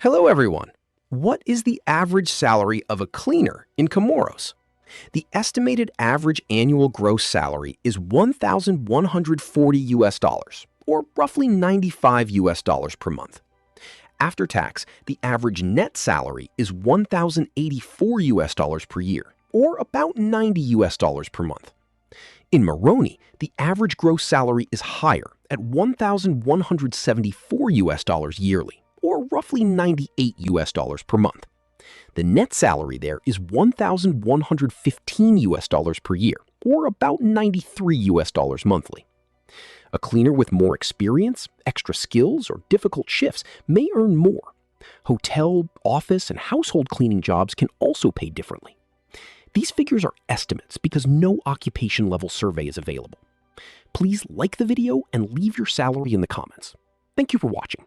Hello everyone. What is the average salary of a cleaner in Comoros? The estimated average annual gross salary is 1,140 US dollars, or roughly 95 US dollars per month. After tax, the average net salary is 1,084 US dollars per year, or about 90 US dollars per month. In Moroni, the average gross salary is higher at 1,174 US dollars yearly, or roughly 98 US dollars per month. The net salary there is 1,115 US dollars per year, or about 93 US dollars monthly. A cleaner with more experience, extra skills, or difficult shifts may earn more. Hotel, office, and household cleaning jobs can also pay differently. These figures are estimates because no occupation level survey is available. Please like the video and leave your salary in the comments. Thank you for watching.